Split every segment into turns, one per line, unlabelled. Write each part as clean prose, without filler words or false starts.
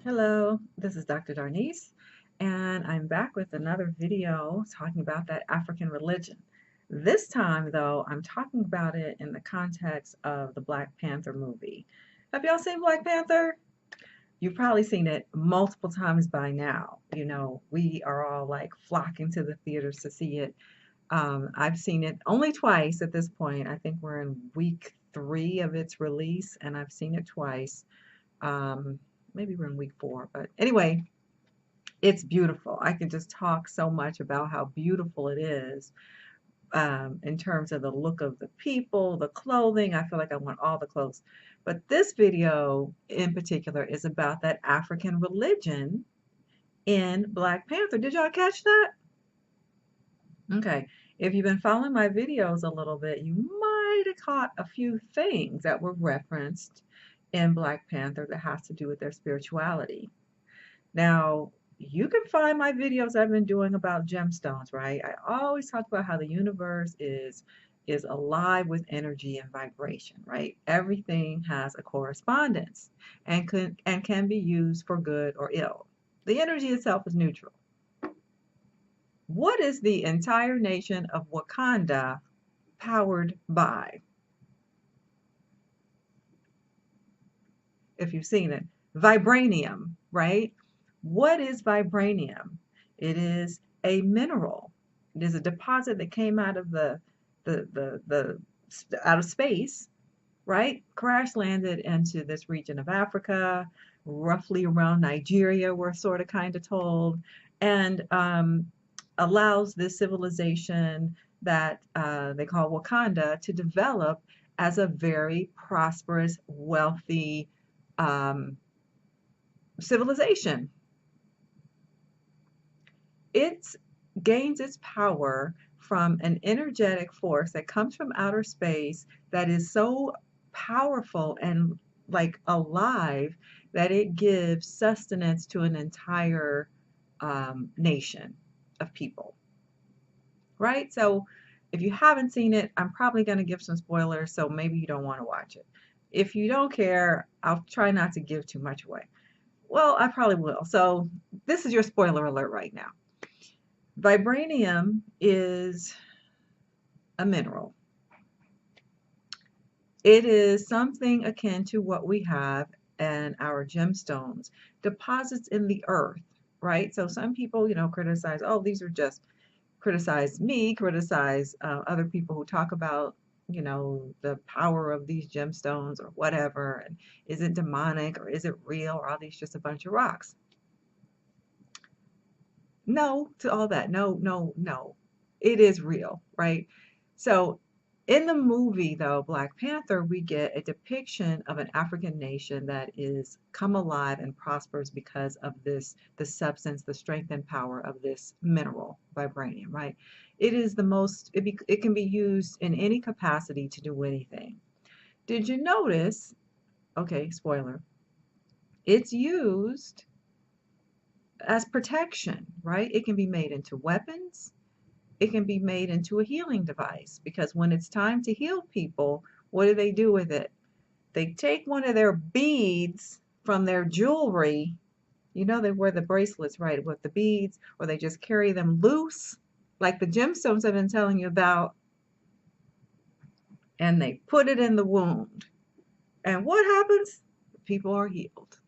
Hello, this is Dr. Darnise, and I'm back with another video talking about that African religion. This time, though, I'm talking about it in the context of the Black Panther movie. Have y'all seen Black Panther? You've probably seen it multiple times by now. You know, we are all like flocking to the theaters to see it. I've seen it only twice at this point. I think we're in week 3 of its release, and I've seen it twice. Um, Maybe we're in week 4, but anyway, it's beautiful. I can just talk so much about how beautiful it is in terms of the look of the people, the clothing. I feel like I want all the clothes. But this video in particular is about that African religion in Black Panther. Did y'all catch that? Okay. If you've been following my videos a little bit, you might have caught a few things that were referenced in Black Panther that has to do with their spirituality. Now, you can find my videos I've been doing about gemstones, right? I always talk about how the universe is alive with energy and vibration, right? Everything has a correspondence and can be used for good or ill. The energy itself is neutral. What is the entire nation of Wakanda powered by? If you've seen it, vibranium, right? What is vibranium? It is a mineral. It is a deposit that came out of the out of space, right? Crash landed into this region of Africa, roughly around Nigeria, we're sort of kind of told, and allows this civilization that they call Wakanda to develop as a very prosperous, wealthy um, civilization. It gains its power from an energetic force that comes from outer space that is so powerful and like alive that it gives sustenance to an entire nation of people, right? So if you haven't seen it, I'm probably going to give some spoilers, so maybe you don't want to watch it. If you don't care, I'll try not to give too much away. Well, I probably will. So this is your spoiler alert right now. Vibranium is a mineral. It is something akin to what we have in our gemstones, deposits in the earth, right? So some people, criticize, oh, these are just criticize me, criticize other people who talk about, the power of these gemstones or whatever, and is it demonic or is it real or are these just a bunch of rocks? No to all that. No, no, no. It is real, right? So in the movie, though, Black Panther, we get a depiction of an African nation that is come alive and prospers because of the substance, the strength and power of this mineral, vibranium, right? It is the most, it can be used in any capacity to do anything. Did you notice? Okay, spoiler. It's used as protection, right? It can be made into weapons. It can be made into a healing device because when it's time to heal people, what do they do with it? They take one of their beads from their jewelry. You know, they wear the bracelets, right, with the beads, or they just carry them loose, like the gemstones I've been telling you about, and they put it in the wound. And what happens? People are healed.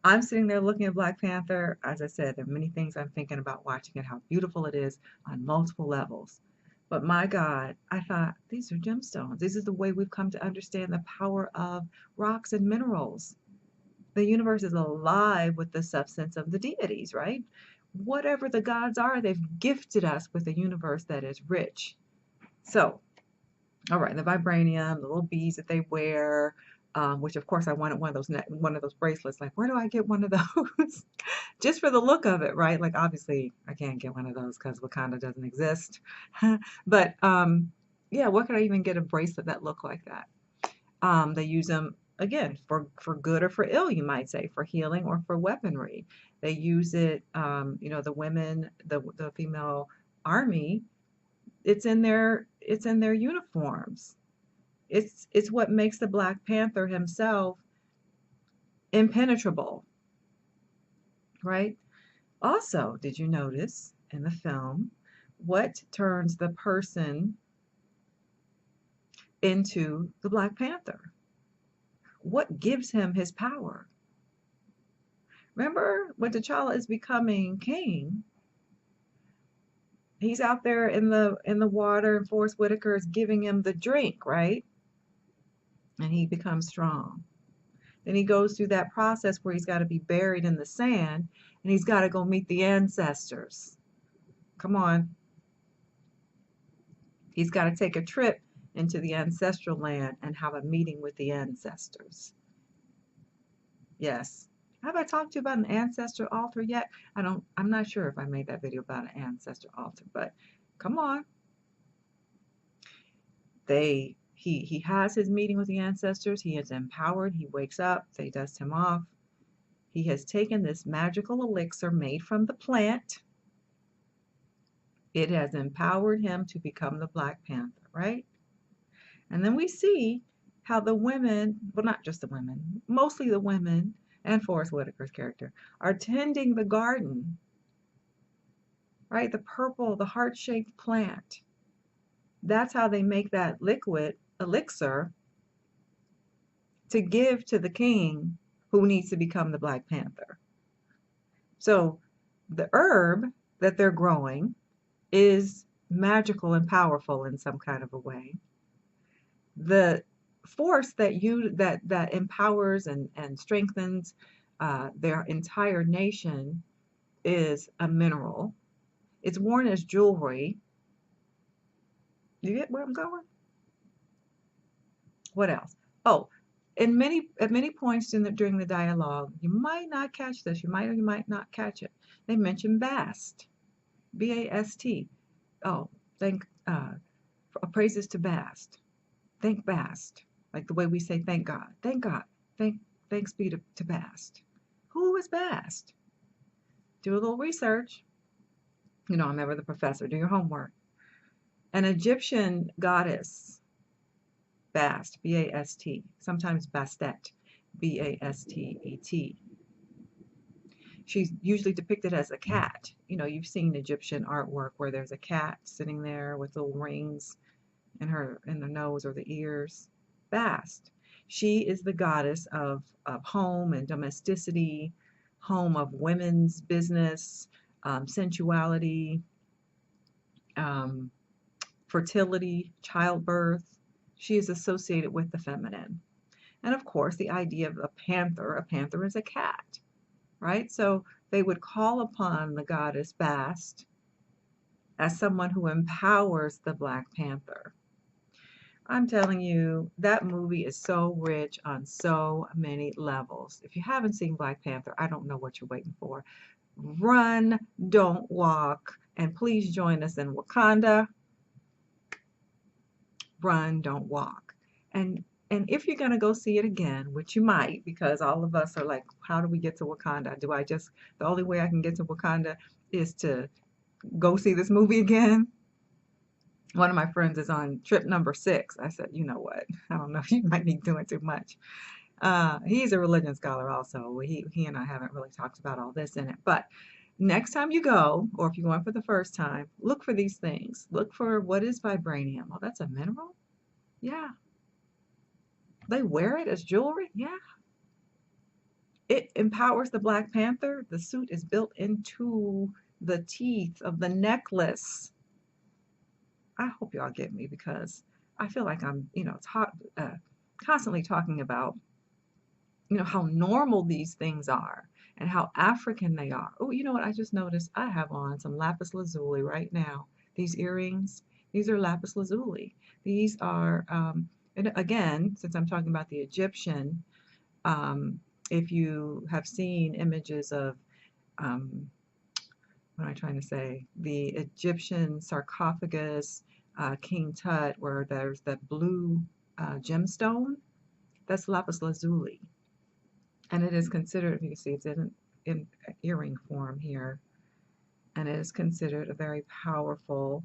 I'm sitting there looking at Black Panther. As I said, there are many things I'm thinking about watching it, how beautiful it is on multiple levels. But my God, I thought, these are gemstones. This is the way we've come to understand the power of rocks and minerals. The universe is alive with the substance of the deities, right? Whatever the gods are, they've gifted us with a universe that is rich. So, all right, the vibranium, the little beads that they wear, which of course I wanted one of those bracelets. Like, where do I get one of those? Just for the look of it, right? Like, obviously, I can't get one of those because Wakanda doesn't exist. But yeah, what could I even get a bracelet that look like that? They use them again for good or for ill, you might say, for healing or for weaponry. They use it, the women, the female army. It's in their uniforms. It's what makes the Black Panther himself impenetrable, right? Also, did you notice in the film what turns the person into the Black Panther? What gives him his power? Remember when T'Challa is becoming king, he's out there in the water and Forrest Whitaker is giving him the drink, right? And he becomes strong. Then he goes through that process where he's got to be buried in the sand and he's got to go meet the ancestors. Come on. He's got to take a trip into the ancestral land and have a meeting with the ancestors. Yes. Have I talked to you about an ancestor altar yet? I'm not sure if I made that video about an ancestor altar, but come on. He has his meeting with the ancestors. He is empowered. He wakes up. They dust him off. He has taken this magical elixir made from the plant. It has empowered him to become the Black Panther, right? And then we see how the women, well, not just the women, mostly the women and Forrest Whitaker's character, are tending the garden, right? The purple, the heart-shaped plant. That's how they make that liquid elixir to give to the king who needs to become the Black Panther. So the herb that they're growing is magical and powerful in some kind of a way. The force that empowers and strengthens their entire nation is a mineral. It's worn as jewelry. You get where I'm going? What else? Oh, at many points during the dialogue, you might not catch this. You might or you might not catch it. They mention Bast, B-A-S-T. Oh, thank praises to Bast. Thank Bast, like the way we say thank God. Thank God. Thanks be to Bast. Who is Bast? Do a little research. You know, I'm ever the professor. Do your homework. An Egyptian goddess, Bast, B-A-S-T, sometimes Bastet, B-A-S-T-E-T. She's usually depicted as a cat. You know, you've seen Egyptian artwork where there's a cat sitting there with little rings in the nose or the ears. Bast. She is the goddess of home and domesticity, home of women's business, sensuality, fertility, childbirth. She is associated with the feminine. And of course, the idea of a panther is a cat, right? So they would call upon the goddess Bast as someone who empowers the Black Panther. I'm telling you, that movie is so rich on so many levels. If you haven't seen Black Panther, I don't know what you're waiting for. Run, don't walk, and please join us in Wakanda. Run, don't walk. And if you're going to go see it again, which you might, because all of us are like, how do we get to Wakanda? The only way I can get to Wakanda is to go see this movie again? One of my friends is on trip number 6. I said, you know what? I don't know. You might be doing too much. He's a religion scholar also. He and I haven't really talked about all this in it. But next time you go, or if you're going for the first time, look for these things. Look for what is vibranium. Oh, that's a mineral? Yeah. They wear it as jewelry? Yeah. It empowers the Black Panther. The suit is built into the teeth of the necklace. I hope y'all get me because I feel like I'm, constantly talking about, how normal these things are and how African they are. Oh, you know what? I just noticed I have on some lapis lazuli right now. These earrings, these are lapis lazuli. These are, and again, since I'm talking about the Egyptian, if you have seen images of, what am I trying to say? The Egyptian sarcophagus, King Tut, where there's that blue gemstone, that's lapis lazuli. And it is considered, if you can see, it's in earring form here. And it is considered a very powerful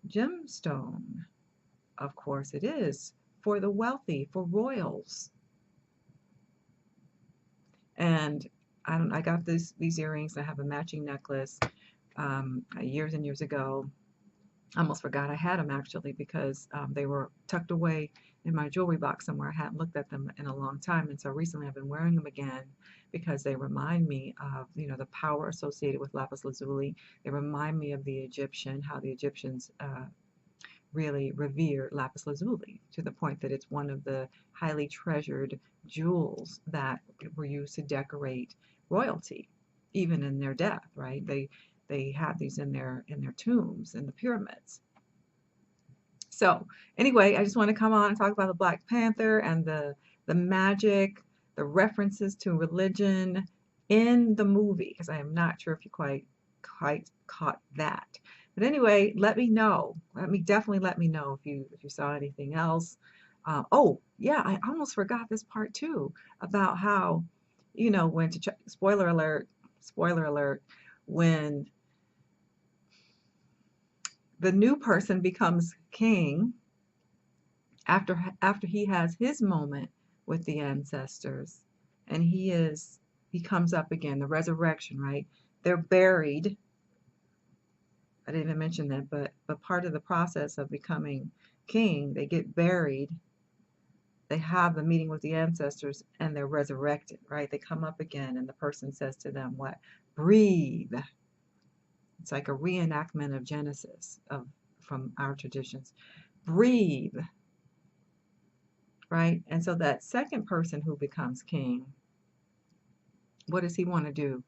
gemstone. Of course it is, for the wealthy, for royals. And I got these earrings. I have a matching necklace years and years ago. I almost forgot I had them actually because they were tucked away in my jewelry box somewhere. I hadn't looked at them in a long time, and so recently I've been wearing them again because they remind me of, you know, the power associated with lapis lazuli. They remind me of the Egyptian, how the Egyptians really revered lapis lazuli to the point that it's one of the highly treasured jewels that were used to decorate royalty, even in their death, right? They had these in their tombs in the pyramids. So anyway, I just want to come on and talk about the Black Panther and the magic, the references to religion in the movie, because I am not sure if you quite caught that. But anyway, let me know. Definitely let me know if you saw anything else. Oh yeah, I almost forgot this part too about how, you know, spoiler alert, when the new person becomes king after he has his moment with the ancestors, and he comes up again, the resurrection, right? They're buried. I didn't even mention that, but part of the process of becoming king, they get buried, they have the meeting with the ancestors, and they're resurrected, right? They come up again, and the person says to them, what? Breathe. It's like a reenactment of Genesis from our traditions. Breathe, right? And so that second person who becomes king, what does he want to do?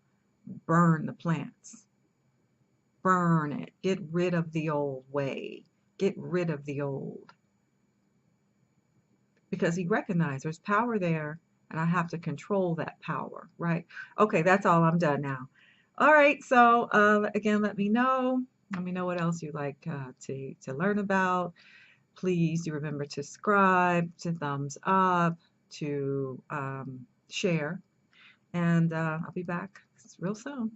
Burn the plants. Burn it. Get rid of the old way. Get rid of the old. Because he recognized there's power there, and I have to control that power, right? Okay, that's all. I'm done now. All right, so again, let me know. Let me know what else you'd like to learn about. Please do remember to subscribe, to thumbs up, to share, and I'll be back real soon.